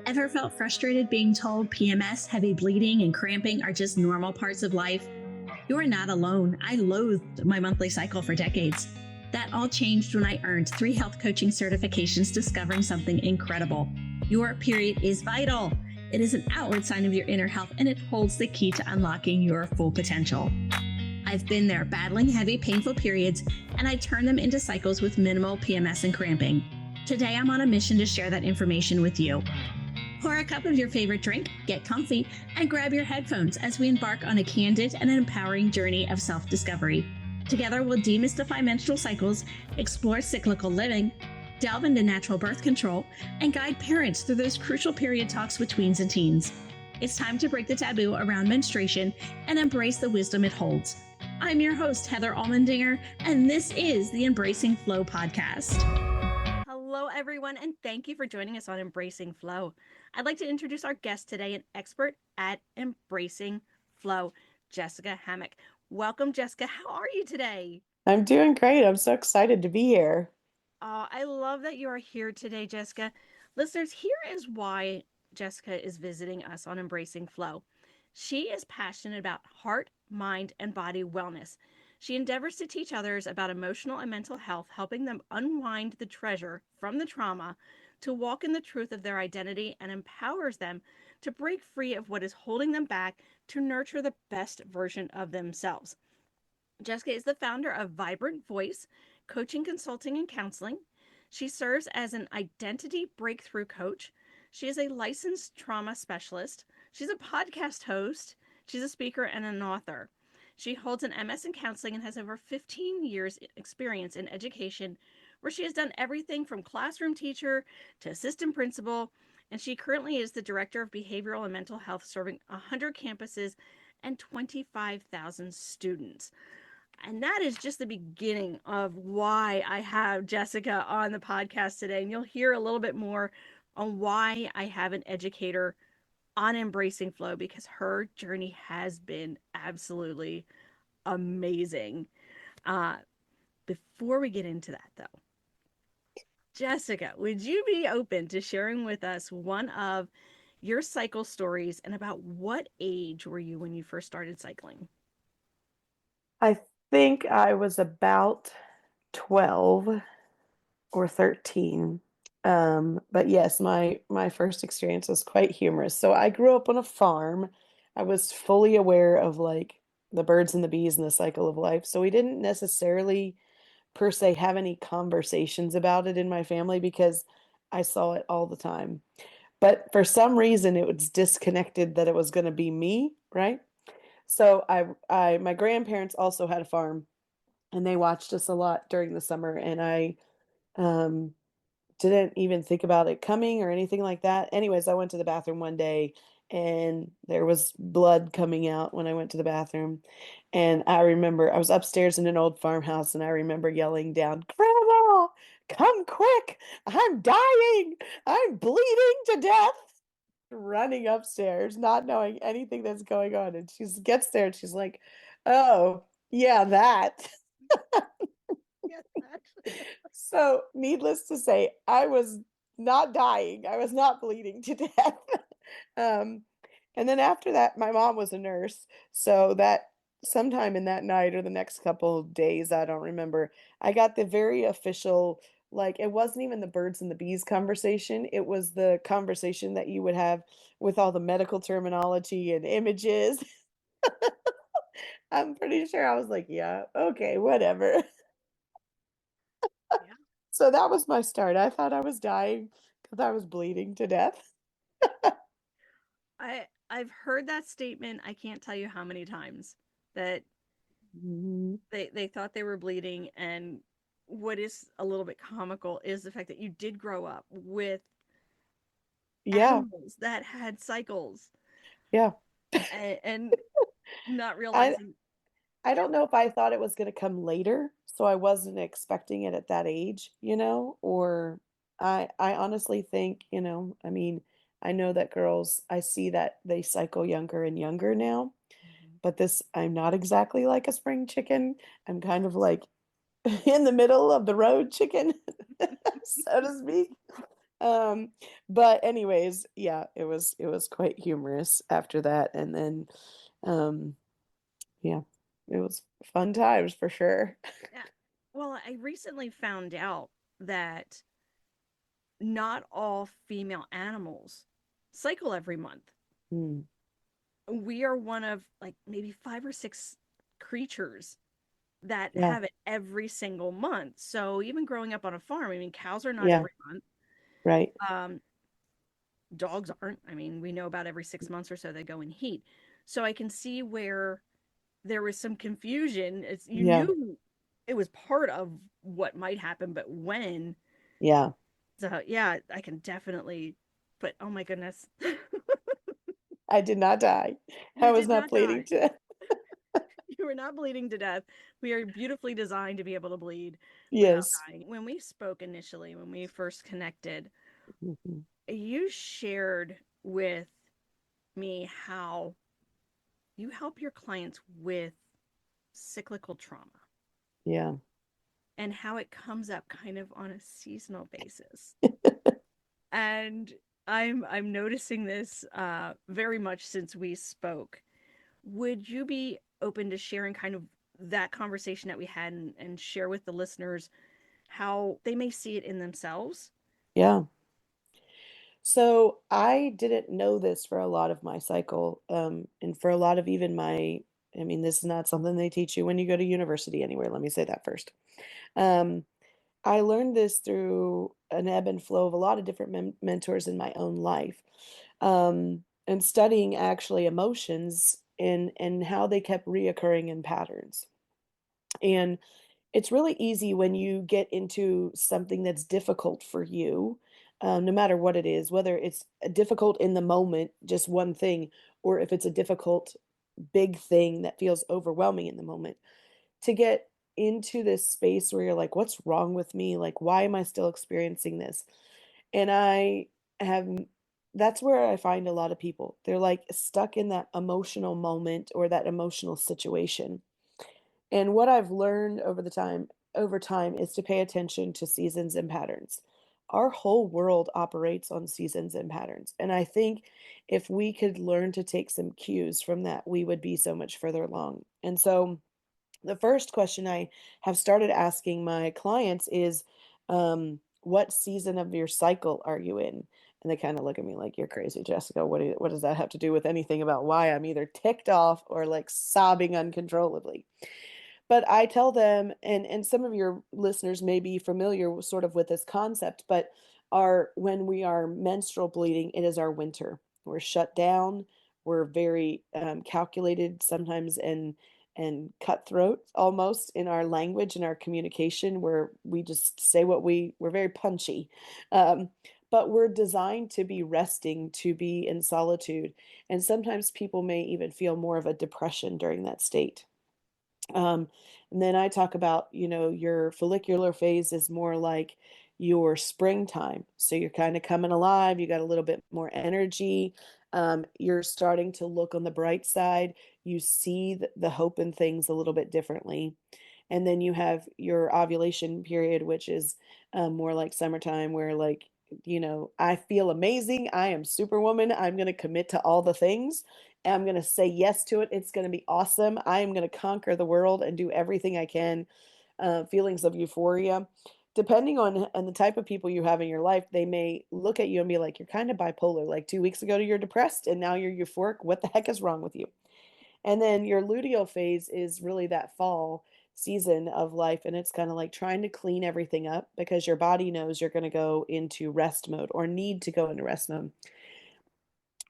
Ever felt frustrated being told PMS, heavy bleeding, and cramping are just normal parts of life? You are not alone. I loathed my monthly cycle for decades. That all changed when I earned 3 health coaching certifications, discovering something incredible. Your period is vital. It is an outward sign of your inner health, and it holds the key to unlocking your full potential. I've been there battling heavy, painful periods, and I turn them into cycles with minimal PMS and cramping. Today, I'm on a mission to share that information with you. Pour a cup of your favorite drink, get comfy, and grab your headphones as we embark on a candid and empowering journey of self-discovery. Together, we'll demystify menstrual cycles, explore cyclical living, delve into natural birth control, and guide parents through those crucial period talks with tweens and teens. It's time to break the taboo around menstruation and embrace the wisdom it holds. I'm your host, Heather Allmendinger, and this is the Embracing Flow podcast. Hello, everyone, and thank you for joining us on Embracing Flow. I'd like to introduce our guest today, an expert at Embracing Flow, Jessica Hammock. Welcome, Jessica. How are you today? I'm doing great. I'm so excited to be here. I love that you are here today, Jessica. Listeners, here is why Jessica is visiting us on Embracing Flow. She is passionate about heart, mind, and body wellness. She endeavors to teach others about emotional and mental health, helping them unwind the treasure from the trauma to walk in the truth of their identity, and empowers them to break free of what is holding them back to nurture the best version of themselves. Jessica is the founder of Vibrant Voice Coaching, Consulting, and Counseling. She serves as an identity breakthrough coach. She is a licensed trauma specialist. She's a podcast host. She's a speaker and an author. She holds an MS in counseling and has over 15 years experience in education, where she has done everything from classroom teacher to assistant principal, and she currently is the director of behavioral and mental health, serving 100 campuses and 25,000 students. And that is just the beginning of why I have Jessica on the podcast today. And you'll hear a little bit more on why I have an educator on Embracing Flow, because her journey has been absolutely amazing. Before we get into that, though, Jessica, would you be open to sharing with us one of your cycle stories, and about what age were you when you first started cycling? I think I was about 12 or 13. But yes, my first experience was quite humorous. So I grew up on a farm. I was fully aware of like the birds and the bees and the cycle of life. So we didn't necessarily per se have any conversations about it in my family because I saw it all the time. But for some reason it was disconnected that it was going to be me, right? So my grandparents also had a farm, and they watched us a lot during the summer, and I um didn't even think about it coming or anything like that. Anyways, I went to the bathroom one day and there was blood coming out when I went to the bathroom. And I remember I was upstairs in an old farmhouse and I remember yelling down, "Grandma, come quick. I'm dying. I'm bleeding to death." Running upstairs, not knowing anything that's going on. And she gets there and she's like, "Oh, yeah, that." Yes, actually. So, needless to say, I was not dying. I was not bleeding to death. um, and then after that, my mom was a nurse. So that sometime in that night or the next couple of days, I don't remember, I got the very official, like, it wasn't even the birds and the bees conversation. It was the conversation that you would have with all the medical terminology and images. I'm pretty sure I was like, yeah, okay, whatever. Yeah. So that was my start. I thought I was dying because I was bleeding to death. I've heard that statement, I can't tell you how many times, that Mhm. they thought they were bleeding. And what is a little bit comical is the fact that you did grow up with Yeah, animals that had cycles, yeah. and not I realizing. I Yeah. don't know if I thought it was gonna come later, so I wasn't expecting it at that age, or I honestly think, I mean, I know that girls, I see that they cycle younger and younger now, Mhm. but this I'm not exactly like a spring chicken. I'm kind of like in the middle of the road chicken, so to speak. Um, but anyways, yeah, it was quite humorous after that. And then um yeah, it was fun times for sure. Yeah. Well, I recently found out that not all female animals cycle every month. Mm, We are one of like maybe five or six creatures that yeah, have it every single month. So even growing up on a farm, I mean, cows are not yeah, every month. right. Um, Dogs aren't. I mean, we know about every 6 months or so they go in heat. So I can see where there was some confusion. You Yeah, knew it was part of what might happen, but when? yeah. So yeah, I can definitely. But oh my goodness, I did not die. I you was did not not bleeding die. to You were not bleeding to death. We are beautifully designed to be able to bleed without yes. dying. When we spoke initially, when we first connected, Mhm. you shared with me how you help your clients with cyclical trauma Yeah. and how it comes up kind of on a seasonal basis. And I'm noticing this very much since we spoke. Would you be open to sharing kind of that conversation that we had and share with the listeners how they may see it in themselves? Yeah. So I didn't know this for a lot of my cycle, and for a lot of even my, I mean, this is not something they teach you when you go to university anywhere. Let me say that first. Um, I learned this through an ebb and flow of a lot of different mentors in my own life, and studying actually emotions and how they kept reoccurring in patterns. And it's really easy when you get into something that's difficult for you, no matter what it is, whether it's difficult in the moment, just one thing, or if it's a difficult big thing that feels overwhelming in the moment, to get into this space where you're like, what's wrong with me? Like, why am I still experiencing this? And I have, that's where I find a lot of people. They're like stuck in that emotional moment or that emotional situation, and what I've learned over time is to pay attention to seasons and patterns. Our whole world operates on seasons and patterns. And I think if we could learn to take some cues from that, we would be so much further along. And so the first question I have started asking my clients is, what season of your cycle are you in? And they kind of look at me like, you're crazy, Jessica. What does that have to do with anything about why I'm either ticked off or like sobbing uncontrollably? But I tell them, and some of your listeners may be familiar sort of with this concept, but our when we are menstrual bleeding, it is our winter. We're shut down. We're very calculated sometimes and cutthroat almost in our language and our communication, where we just say we're very punchy. Um, but we're designed to be resting, to be in solitude. And sometimes people may even feel more of a depression during that state. Um, and then I talk about, your follicular phase is more like your springtime. So you're kind of coming alive, you got a little bit more energy. You're starting to look on the bright side. You see the hope in things a little bit differently. And then you have your ovulation period, which is more like summertime, where, like, I feel amazing. I am superwoman. I'm going to commit to all the things. I'm going to say yes to it. It's going to be awesome. I am going to conquer the world and do everything I can. Feelings of euphoria. Depending on the type of people you have in your life, they may look at you and be like, you're kind of bipolar. Like 2 weeks ago, you're depressed and now you're euphoric. What the heck is wrong with you? And then your luteal phase is really that fall season of life. And it's kind of like trying to clean everything up because your body knows you're going to go into rest mode or need to go into rest mode.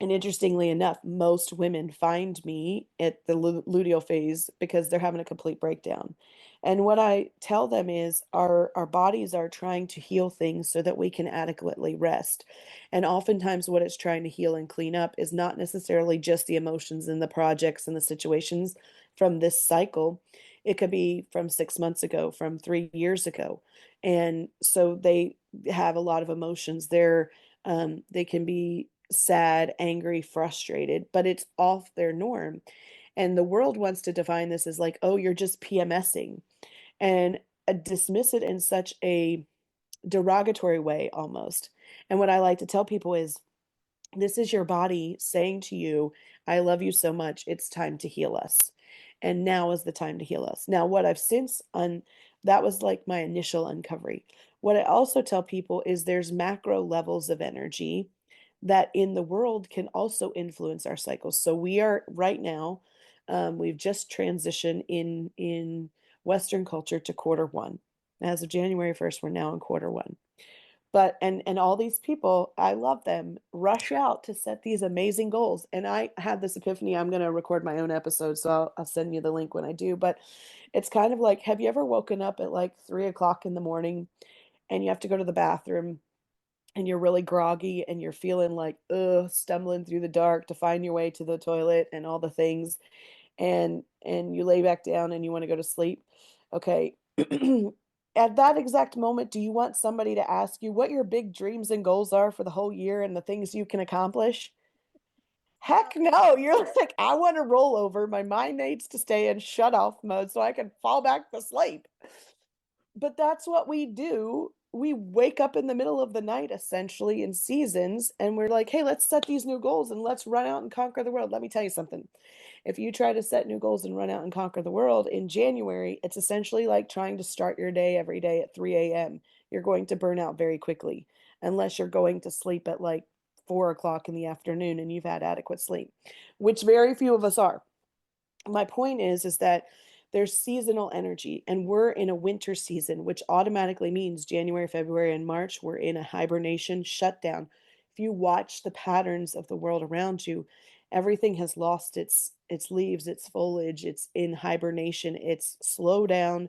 And interestingly enough, most women find me at the luteal phase because they're having a complete breakdown. And what I tell them is our bodies are trying to heal things so that we can adequately rest. And oftentimes what it's trying to heal and clean up is not necessarily just the emotions and the projects and the situations from this cycle. It could be from 6 months ago, from 3 years ago. And so they have a lot of emotions. They can be sad, angry, frustrated, but it's off their norm. And the world wants to define this as like, oh, you're just PMSing, and dismiss it in such a derogatory way almost. And what I like to tell people is this is your body saying to you, I love you so much. It's time to heal us. And now is the time to heal us. Now, what I've since that was like my initial uncovery. What I also tell people is there's macro levels of energy that in the world can also influence our cycles. So we are right now, we've just transitioned in Western culture to quarter one. As of January 1st, we're now in quarter one. But and all these people, I love them, rush out to set these amazing goals. And I had this epiphany. I'm going to record my own episode, so I'll send you the link when I do. But it's kind of like, have you ever woken up at like 3 o'clock in the morning and you have to go to the bathroom and you're really groggy and you're feeling like, stumbling through the dark to find your way to the toilet and all the things, and you lay back down and you want to go to sleep? Okay. At that exact moment, do you want somebody to ask you what your big dreams and goals are for the whole year and the things you can accomplish? Heck No. no. You're like, I want to roll over. My mind needs to stay in shut off mode so I can fall back to sleep. But that's what we do. We wake up in the middle of the night, essentially, in seasons, and we're like, hey, let's set these new goals and let's run out and conquer the world. Let me tell you something. If you try to set new goals and run out and conquer the world in January, it's essentially like trying to start your day every day at 3 a.m. You're going to burn out very quickly, unless you're going to sleep at like 4 o'clock in the afternoon and you've had adequate sleep, which very few of us are. My point is that there's seasonal energy and we're in a winter season, which automatically means January, February, and March we're in a hibernation shutdown. If you watch the patterns of the world around you, everything has lost its leaves, its foliage, it's in hibernation, it's slow down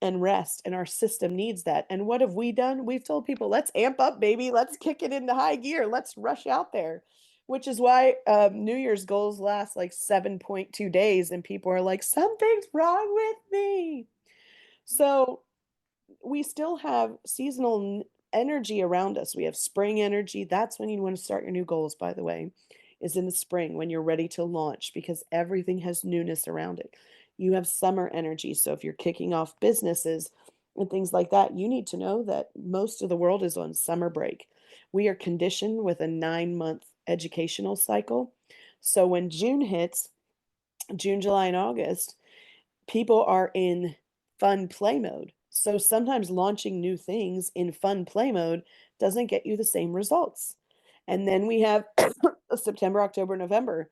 and rest, and our system needs that. And what have we done? We've told people, let's amp up, baby, let's kick it into high gear, let's rush out there. Which is why New Year's goals last like 7.2 days, and people are like, something's wrong with me. So we still have seasonal energy around us. We have spring energy. That's when you want to start your new goals, by the way, is in the spring when you're ready to launch because everything has newness around it. You have summer energy. So if you're kicking off businesses and things like that, you need to know that most of the world is on summer break. We are conditioned with a 9 month educational cycle. So when June hits, June, July, and August, people are in fun play mode. So sometimes launching new things in fun play mode doesn't get you the same results. And then we have September, October, November,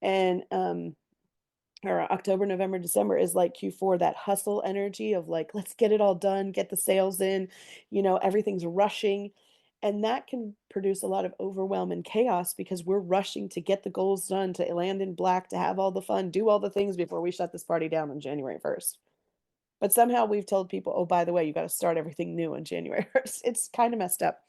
and or October, November, December is like Q4, that hustle energy of like, let's get it all done, get the sales in, everything's rushing. And that can produce a lot of overwhelm and chaos because we're rushing to get the goals done, to land in black, to have all the fun, do all the things before we shut this party down on January 1st. But somehow we've told people, oh, by the way, you got to start everything new on January 1st. It's kind of messed up.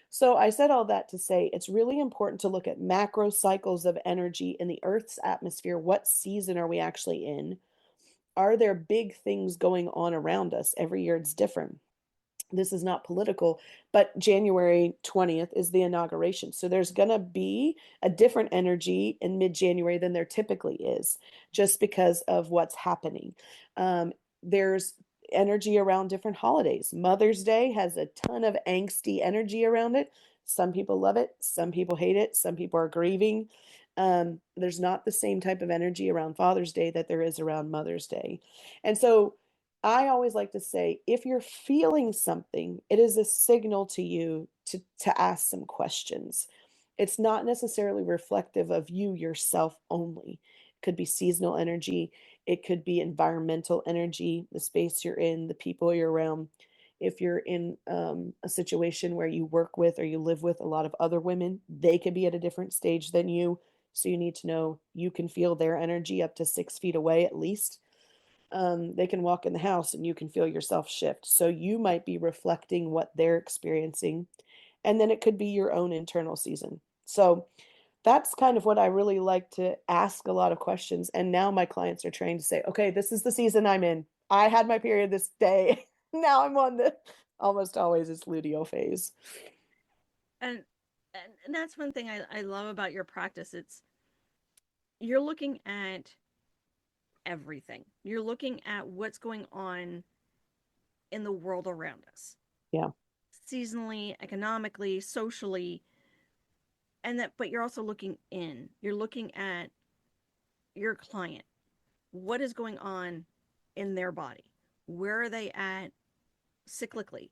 So I said all that to say it's really important to look at macro cycles of energy in the Earth's atmosphere. What season are we actually in? Are there big things going on around us? Every year it's different. This is not political, but January 20th is the inauguration. So there's going to be a different energy in mid January than there typically is, just because of what's happening. There's energy around different holidays. Mother's Day has a ton of angsty energy around it. Some people love it, some people hate it, some people are grieving. There's not the same type of energy around Father's Day that there is around Mother's Day. And so I always like to say, if you're feeling something, it is a signal to you to ask some questions. It's not necessarily reflective of you yourself only. It could be seasonal energy, it could be environmental energy, the space you're in, the people you're around. If you're in a situation where you work with or you live with a lot of other women, they could be at a different stage than you. So you need to know you can feel their energy up to 6 feet away at least. They can walk in the house and you can feel yourself shift. So you might be reflecting what they're experiencing. And then it could be your own internal season. So that's kind of what I really like to ask a lot of questions. And now my clients are trained to say, okay, this is the season I'm in. I had my period this day. Now I'm on the almost always it's luteal phase. And and that's one thing I love about your practice. It's you're looking at everything. You're looking at what's going on in the world around us. Yeah. seasonally, economically, socially, and that, but you're also looking in. You're looking at your client. What is going on in their body? Where are they at cyclically?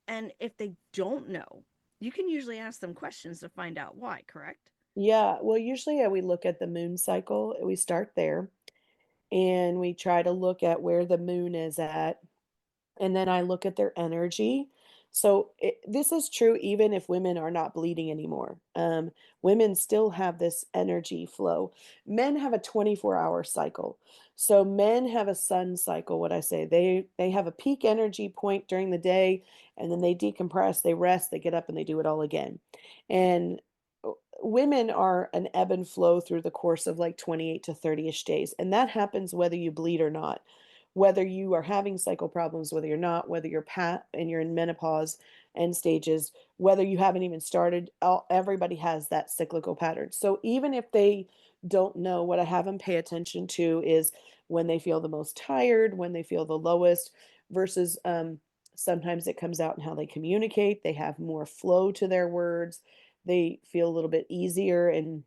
And if they don't know, you can usually ask them questions to find out why, correct? Yeah, well, usually we look at the moon cycle. We start there and we try to look at where the moon is at. And then I look at their energy. So this is true even if women are not bleeding anymore. Women still have this energy flow. Men have a 24-hour cycle. So men have a sun cycle, what I say. They have a peak energy point during the day and then they decompress, they rest, they get up and they do it all again. And women are an ebb and flow through the course of like 28 to 30ish days. And that happens whether you bleed or not, whether you are having cycle problems, whether you're not, whether you're and you're in menopause end stages, whether you haven't even started, everybody has that cyclical pattern. So even if they don't know, what I have them pay attention to is when they feel the most tired, when they feel the lowest, versus sometimes it comes out in how they communicate. They have more flow to their words. They feel a little bit easier in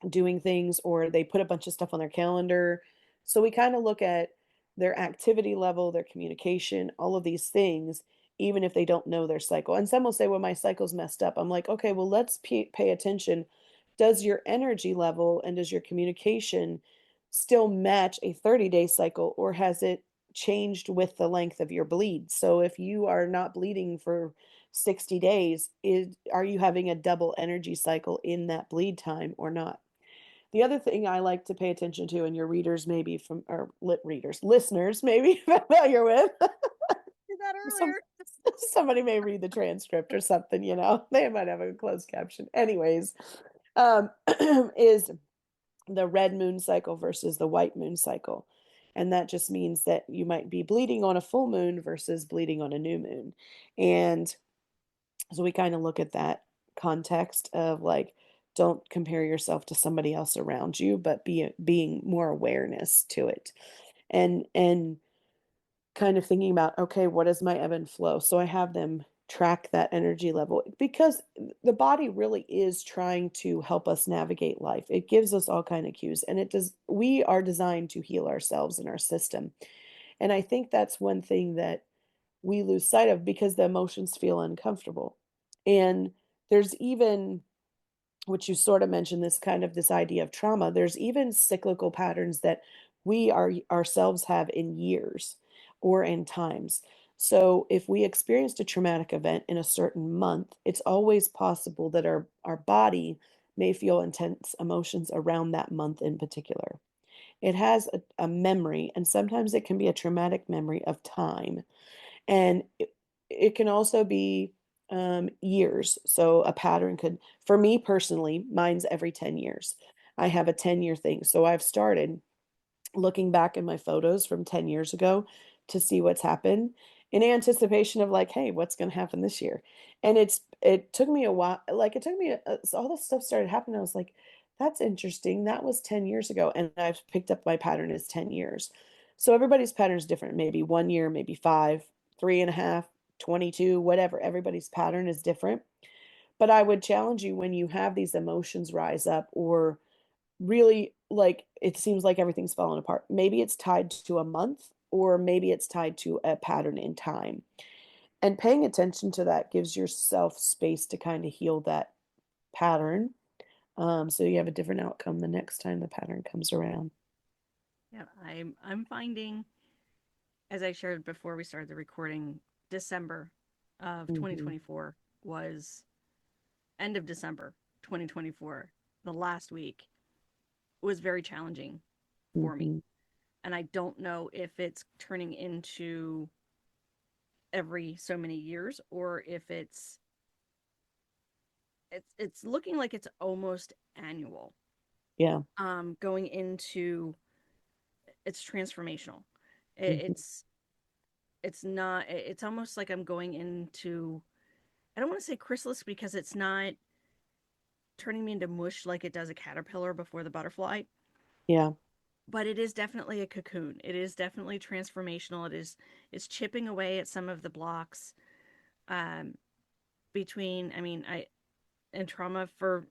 doing things, or they put a bunch of stuff on their calendar. So we kind of look at their activity level, their communication, all of these things, even if they don't know their cycle. And some will say, well, my cycle's messed up. I'm like, okay, well, let's pay attention. Does your energy level and does your communication still match a 30-day cycle, or has it changed with the length of your bleed? So if you are not bleeding for 60 days, are you having a double energy cycle in that bleed time or not? The other thing I like to pay attention to, and your readers maybe from or lit readers, listeners maybe familiar with. Did that Some earlier. somebody may read the transcript or something, They might have a closed caption. Anyways, is the red moon cycle versus the white moon cycle. And that just means that you might be bleeding on a full moon versus bleeding on a new moon. And so we kind of look at that context of like, don't compare yourself to somebody else around you, but being more awareness to it. And kind of thinking about, okay, what is my ebb and flow? So I have them track that energy level because the body really is trying to help us navigate life. It gives us all kind of cues, and we are designed to heal ourselves and our system. And I think that's one thing that we lose sight of because the emotions feel uncomfortable. And there's even, which you sort of mentioned, this idea of trauma. There's even cyclical patterns that we are ourselves have in years or in times. So if we experienced a traumatic event in a certain month, it's always possible that our body may feel intense emotions around that month in particular. It has a memory, and sometimes it can be a traumatic memory of time. And it can also be years. So a pattern could, for me personally, mine's every 10 years. I have a 10-year thing. So I've started looking back in my photos from 10 years ago to see what's happened in anticipation of like, hey, what's going to happen this year? And it took me a while. Like it took me, all this stuff started happening. I was like, that's interesting. That was 10 years ago. And I've picked up my pattern is 10 years. So everybody's pattern is different. Maybe 1 year, maybe five, 3.5, 22, whatever. Everybody's pattern is different. But I would challenge you when you have these emotions rise up, or really like it seems like everything's falling apart. Maybe it's tied to a month, or maybe it's tied to a pattern in time. And paying attention to that gives yourself space to kind of heal that pattern. So you have a different outcome the next time the pattern comes around. Yeah, I'm finding, as I shared before we started the recording, December of Hmm. 2024 was end of December 2024, the last week was very challenging for me. Hmm. And I don't know if it's turning into every so many years or if it's looking like it's almost annual. Yeah. Going into it's transformational. It, Hmm. it's not it's almost like I'm going into, I don't want to say chrysalis because it's not turning me into mush like it does a caterpillar before the butterfly, Yeah. but it is definitely a cocoon. It is definitely transformational. It's chipping away at some of the blocks. Um, between, I mean, I in trauma for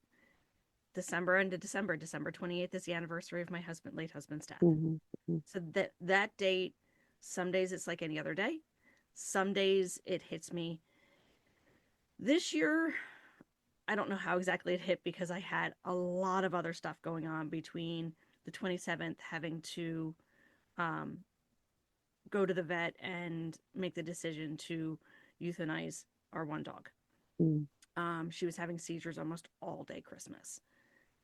December into December. December 28th is the anniversary of my late husband's death. Mhm. Mhm. So that date, some days it's like any other day. Some days it hits me. This year, I don't know how exactly it hit because I had a lot of other stuff going on between the 27th having to um, go to the vet and make the decision to euthanize our one dog. Mhm. She was having seizures almost all day Christmas,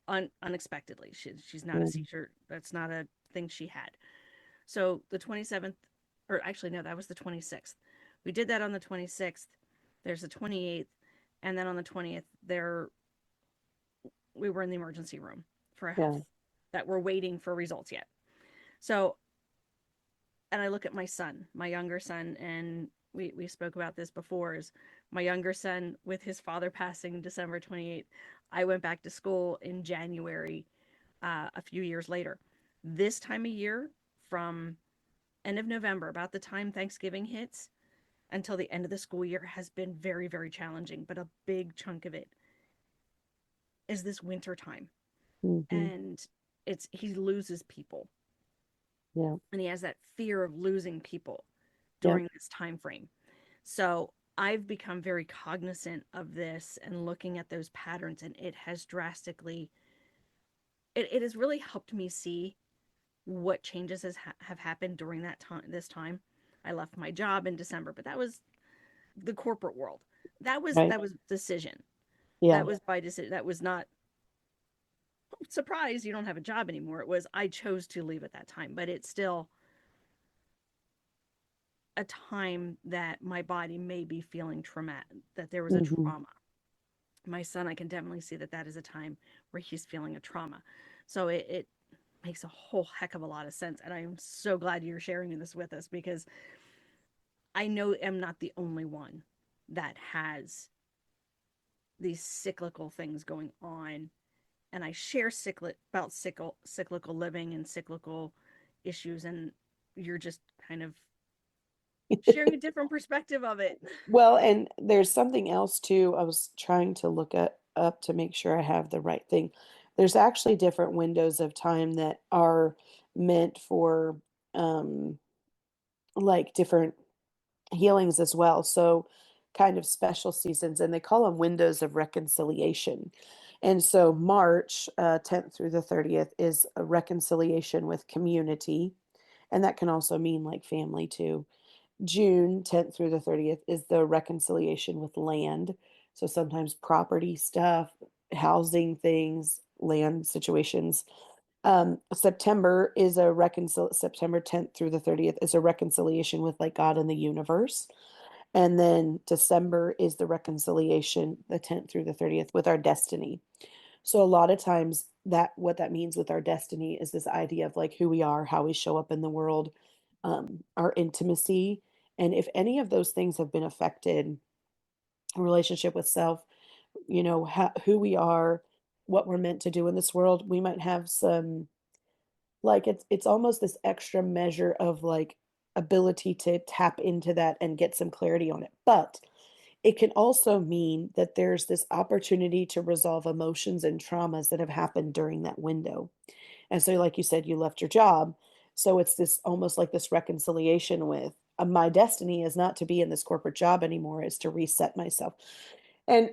unexpectedly. She's not a Yeah. seizure. That's not a thing she had. So the 27th, or actually no, that was the 26th. We did that on the 26th. There's the 28th, and then on the 20th, we were in the emergency room for a Yeah. health that we're waiting for results yet. So, and I look at my son, my younger son, and we spoke about this before. Is my younger son with his father passing December 28th. I went back to school in January, a few years later. This time of year, from end of November, about the time Thanksgiving hits, until the end of the school year, has been very, very challenging. But a big chunk of it is this winter time, Mhm. and he loses people, Yeah. and he has that fear of losing people Yep. during this time frame. So I've become very cognizant of this and looking at those patterns, and it has drastically, it has really helped me see what changes have happened during that time. This time, I left my job in December, but that was the corporate world. Right. That was decision. Yeah. That was by decision. That was not surprise. You don't have a job anymore. It was I chose to leave at that time, but it's still a time that my body may be feeling traumatic. That there was a Mhm. trauma. My son, I can definitely see that that is a time where he's feeling a trauma. So it makes a whole heck of a lot of sense, and I am so glad you're sharing this with us because I know I'm not the only one that has these cyclical things going on, and I share cyclical living and cyclical issues, and you're just kind of sharing a different perspective of it. Well, and there's something else too. I was trying to look at up to make sure I have the right thing. There's actually different windows of time that are meant for um like different healings as well. So kind of special seasons, and they call them windows of reconciliation. And so March 10th through the 30th is a reconciliation with community, and that can also mean like family too. June 10th through the 30th is the reconciliation with land. So sometimes property stuff, housing things, land situations. September 10th through the 30th is a reconciliation with like God and the universe. And then December is the reconciliation, the 10th through the 30th, with our destiny. So a lot of times that what that means with our destiny is this idea of like who we are, how we show up in the world, our intimacy. And if any of those things have been affected, a relationship with self, who we are, what we're meant to do in this world, we might have some like it's almost this extra measure of like ability to tap into that and get some clarity on it. But it can also mean that there's this opportunity to resolve emotions and traumas that have happened during that window. And so, like you said, you left your job. So it's this almost like this reconciliation with my destiny is not to be in this corporate job anymore, it's to reset myself. And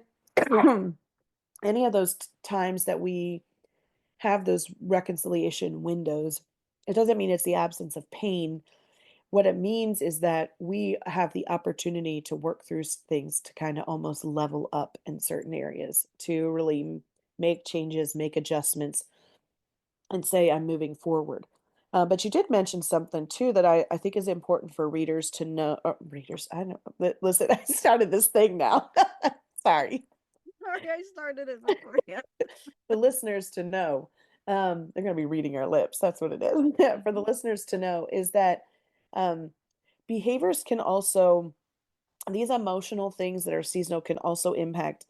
any of those times that we have those reconciliation windows, it doesn't mean it's the absence of pain. What it means is that we have the opportunity to work through things to kind of almost level up in certain areas, to really make changes, make adjustments, and say, I'm moving forward. But you did mention something too that I think is important for readers to know. Readers, I know. Listen, I started this thing now. Sorry. Sorry, I started it before you. The listeners to know. They're going to be reading our lips. That's what it is. Yeah, for the listeners to know is that um, behaviors can also these emotional things that are seasonal can also impact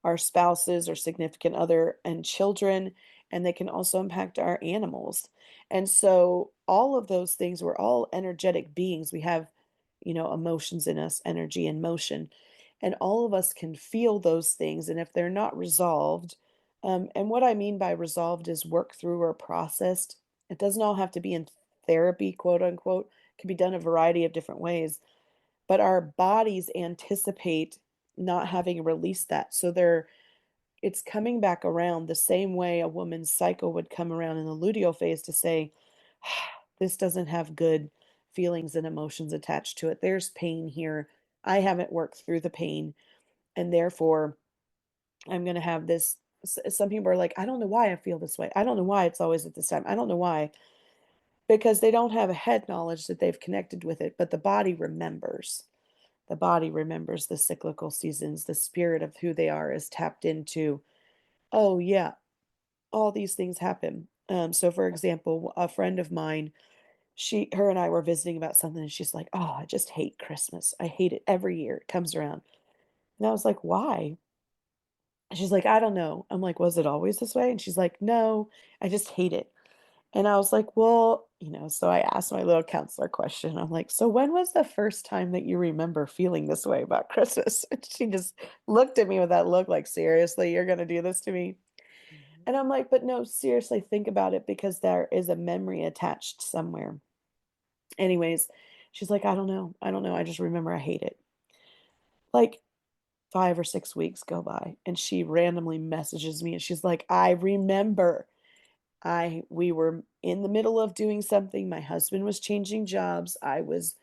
our spouses or significant other and children, and they can also impact our animals. And so, all of those things, we're all energetic beings. We have, emotions in us, energy and motion. And all of us can feel those things. And if they're not resolved, and what I mean by resolved is worked through or processed. It doesn't all have to be in therapy, quote unquote. It can be done a variety of different ways. But our bodies anticipate not having released that. So it's coming back around the same way a woman's cycle would come around in the luteal phase to say, this doesn't have good feelings and emotions attached to it. There's pain here. I haven't worked through the pain, and therefore I'm going to have this. Some people are like, I don't know why I feel this way. I don't know why it's always at this time. I don't know why, because they don't have a head knowledge that they've connected with it, but the body remembers. The body remembers the cyclical seasons. The spirit of who they are is tapped into. Oh, yeah, all these things happen. So for example, a friend of mine, her and I were visiting about something, and she's like, "Oh, I just hate Christmas. I hate it every year it comes around." And I was like, "Why?" And she's like, "I don't know." I'm like, "Was it always this way?" And she's like, "No, I just hate it." And I was like, "Well, so I asked my little counselor question. I'm like, "So when was the first time that you remember feeling this way about Christmas?" And she just looked at me with that look like, "Seriously, you're going to do this to me?" Mhm. And I'm like, "But no, seriously, think about it because there is a memory attached somewhere." Anyways, she's like, "I don't know. I don't know. I just remember I hate it." Like 5 or 6 weeks go by, and she randomly messages me, and she's like, "I remember. I we were in the middle of doing something. My husband was changing jobs. I was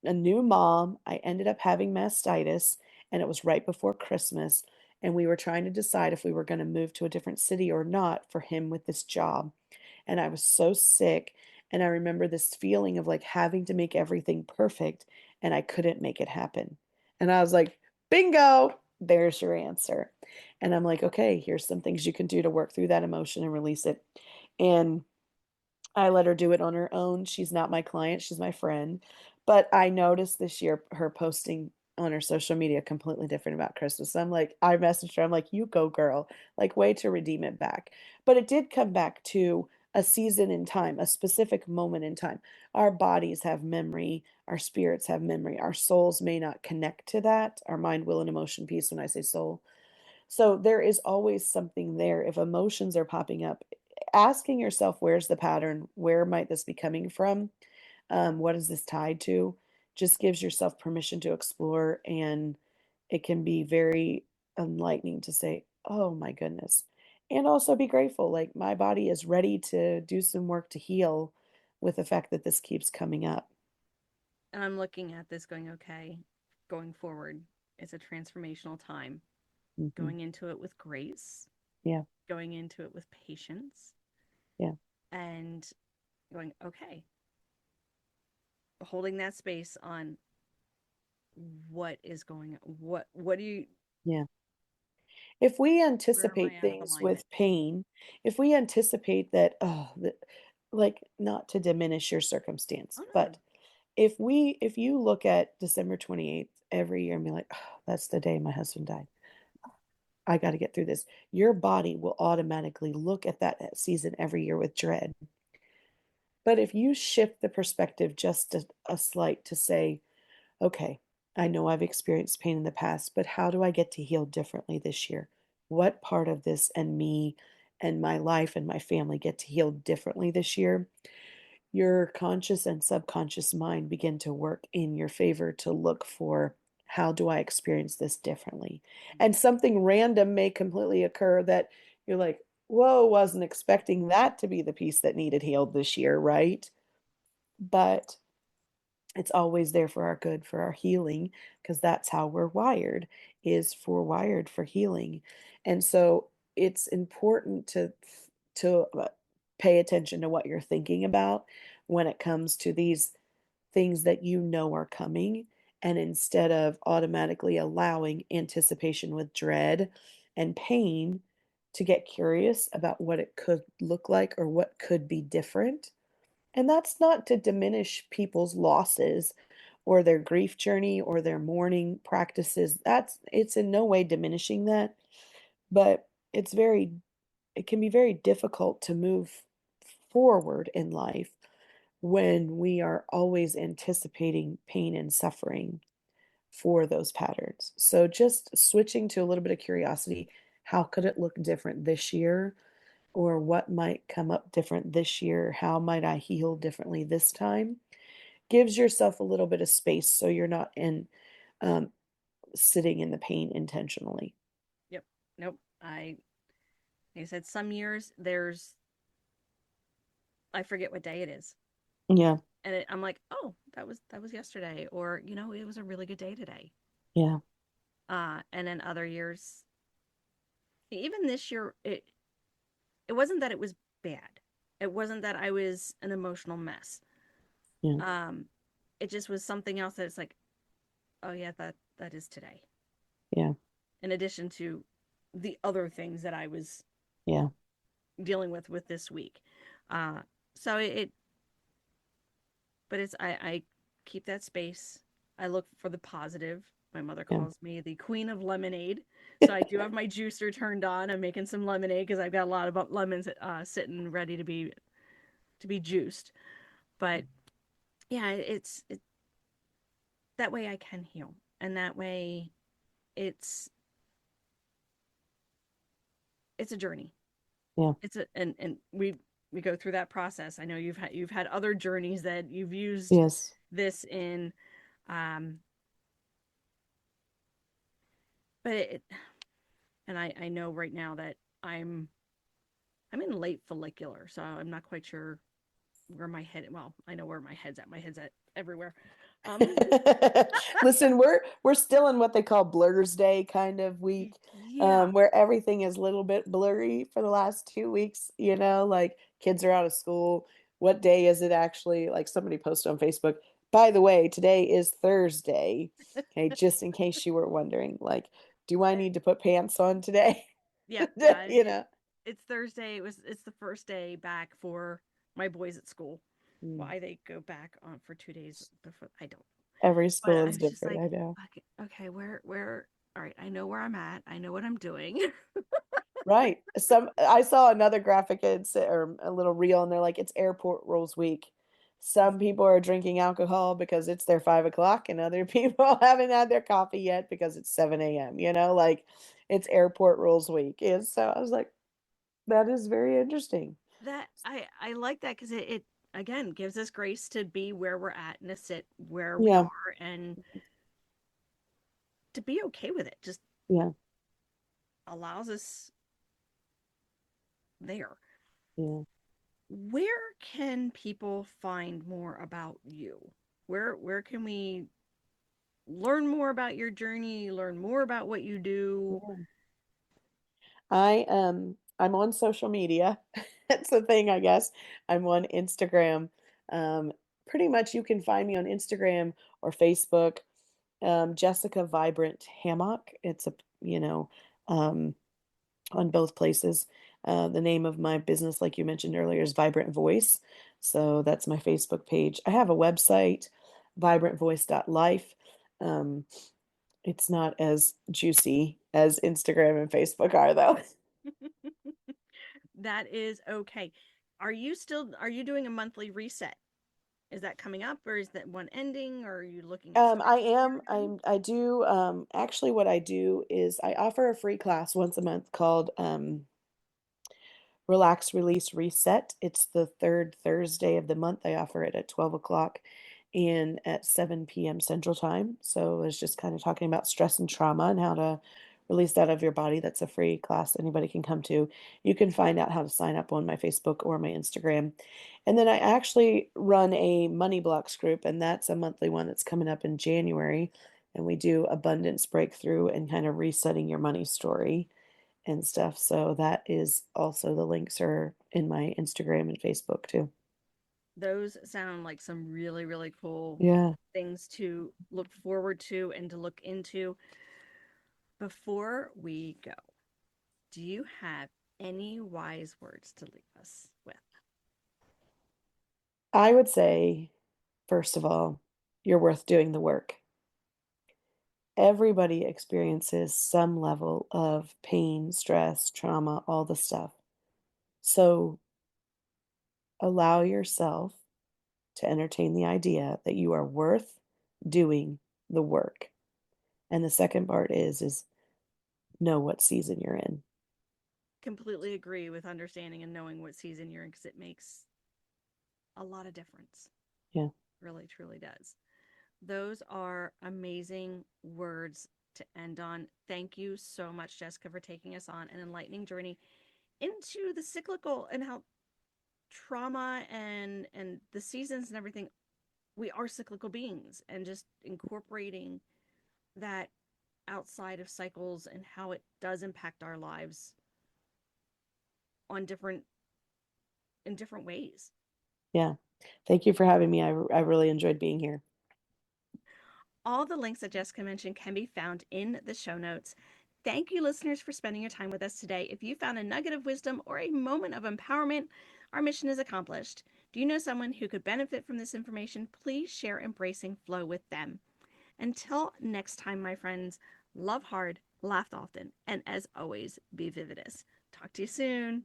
a new mom. I ended up having mastitis, and it was right before Christmas, and we were trying to decide if we were gonna move to a different city or not for him with this job. And I was so sick, and I remember this feeling of, like, having to make everything perfect, and I couldn't make it happen." And I was like, "Bingo! There's your answer." And I'm like, "Okay, here's some things you can do to work through that emotion and release it." And I let her do it on her own. She's not my client, she's my friend. But I noticed this year her posting on her social media completely different about Christmas. I'm like, I messaged her, I'm like, "You go, girl. Like, way to redeem it back." But it did come back to a season in time, a specific moment in time. Our bodies have memory, our spirits have memory. Our souls may not connect to that, our mind, will, and emotion piece when I say soul. So there is always something there. If emotions are popping up, asking yourself, where's the pattern? Where might this be coming from? What is this tied to? Just gives yourself permission to explore. And it can be very enlightening to say, oh my goodness. And also be grateful. Like, my body is ready to do some work to heal with the fact that this keeps coming up. And I'm looking at this going, okay, going forward, it's a transformational time. Hmm. Going into it with grace, Yeah. going into it with patience, Yeah. and going, okay, holding that space on what is going on. What do you, Yeah. If we where am I anticipate out of things alignment? with pain, if we anticipate that, oh, like, not to diminish your circumstance, Oh no. but if you look at December 28th every year and be like, oh, that's the day my husband died. I got to get through this. Your body will automatically look at that season every year with dread. But if you shift the perspective just a slight to say, okay, I know I've experienced pain in the past, but how do I get to heal differently this year? What part of this and me and my life and my family get to heal differently this year? Your conscious and subconscious mind begin to work in your favor to look for, how do I experience this differently? And something random may completely occur that you're like, whoa, wasn't expecting that to be the piece that needed healed this year, right? But it's always there for our good, for our healing, because that's how we're wired, is for wired for healing. And so it's important to pay attention to what you're thinking about when it comes to these things that you know are coming, and instead of automatically allowing anticipation with dread and pain, to get curious about what it could look like or what could be different. And that's not to diminish people's losses or their grief journey or their mourning practices. It's in no way diminishing that, but it can be very difficult to move forward in life when we are always anticipating pain and suffering. for those patterns. So just switching to a little bit of curiosity, how could it look different this year? Or what might come up different this year? How might I heal differently this time? Gives yourself a little bit of space so you're not in um, sitting in the pain intentionally. Yep. Nope. Like I said, some years I forget what day it is. Yeah, And I'm like, oh, that was yesterday, or it was a really good day today. yeah, And then other years, even this year, it wasn't that it was bad. It wasn't that I was an emotional mess. yeah, Um, it just was something else that's like, oh yeah, that is today. yeah, In addition to the other things that I was yeah, dealing with this week. Uh, so but I keep that space. I look for the positive. My mother yeah. calls me the queen of lemonade. So I do have my juicer turned on. I'm making some lemonade because I've got a lot of lemons sitting ready to be juiced. But yeah, that way I can heal, and that way it's it's a journey. Yeah. And we go through that process. I know you've had other journeys that you've used Yes. this in, um, but I know right now that I'm I'm in late follicular, so I'm not quite sure where my head. Well, I know where my head's at. My head's at everywhere. Um, Listen, we're still in what they call Blur's Day kind of week, yeah, where everything is a little bit blurry for the last 2 weeks, like kids are out of school. What day is it actually? Like somebody posted on Facebook, by the way, today is Thursday. Okay, just in case you were wondering, like, do I need to put pants on today? yeah, yeah. You know. It's Thursday. It's the first day back for my boys at school. Mm. Why they go back on for 2 days before, I don't. Every But school I is was just different, like, I know. okay, okay, where? All right, I know where I'm at. I know what I'm doing. Right. I saw another graphic or a little reel, and they're like, it's airport rules week. Some people are drinking alcohol because it's their 5 o'clock, and other people haven't had their coffee yet because it's 7 a.m. Like it's airport rules week. And so I was like, that is very interesting. That I like that because it again gives us grace to be where we're at and to sit where we Yeah, are and to be okay with it. Just yeah, allows us there. yeah. Where can people find more about you? Where can we learn more about your journey, learn more about what you do? Yeah. I'm on social media. That's the thing, I guess. I'm on Instagram. Um, Pretty much you can find me on Instagram or Facebook. Jessica Vibrant Hammock. It's um, on both places. The name of my business, like you mentioned earlier, is Vibrant Voice. So that's my Facebook page. I have a website, vibrantvoice.life. Um, it's not as juicy as Instagram and Facebook are, though. That is okay. Are you doing a monthly reset? Is that coming up or is that one ending or are you looking at I starting am. again? I do. Actually, what I do is I offer a free class once a month called Relax, Release, Reset. It's the third Thursday of the month. I offer it at 12 o'clock and at 7 p.m. Central Time. So it's just kind of talking about stress and trauma and how to release that of your body. That's a free class anybody can come to. You can find out how to sign up on my Facebook or my Instagram. And then I actually run a money blocks group, and that's a monthly one that's coming up in January. And we do abundance breakthrough and kind of resetting your money story and stuff. So that is also the links are in my Instagram and Facebook too. Those sound like some really, really cool Yeah. things to look forward to and to look into. Before we go, do you have any wise words to leave us with? I would say, first of all, you're worth doing the work. Everybody experiences some level of pain, stress, trauma, all the stuff. So allow yourself to entertain the idea that you are worth doing the work. And the second part is know what season you're in. Completely agree with understanding and knowing what season you're in because it makes a lot of difference. Yeah. Really, truly does. Those are amazing words to end on. Thank you so much, Jessica, for taking us on an enlightening journey into the cyclical and how trauma and the seasons and everything, we are cyclical beings, and just incorporating that outside of cycles and how it does impact our lives on different in different ways. Yeah. Thank you for having me. I really enjoyed being here. All the links that Jessica mentioned can be found in the show notes. Thank you, listeners, for spending your time with us today. If you found a nugget of wisdom or a moment of empowerment, our mission is accomplished. Do you know someone who could benefit from this information? Please share Embracing Flow with them. Until next time, my friends, love hard, laugh often, and as always, be vividous. Talk to you soon.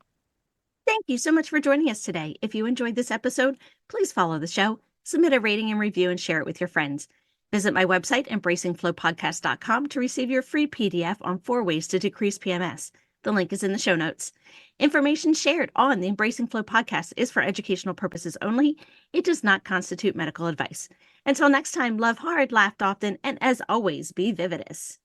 Thank you so much for joining us today. If you enjoyed this episode, please follow the show, submit a rating and review, and share it with your friends. Visit my website, embracingflowpodcast.com, to receive your free PDF on 4 ways to decrease PMS. The link is in the show notes. Information shared on the Embracing Flow podcast is for educational purposes only. It does not constitute medical advice. Until next time, love hard, laugh often, and as always, be vividous.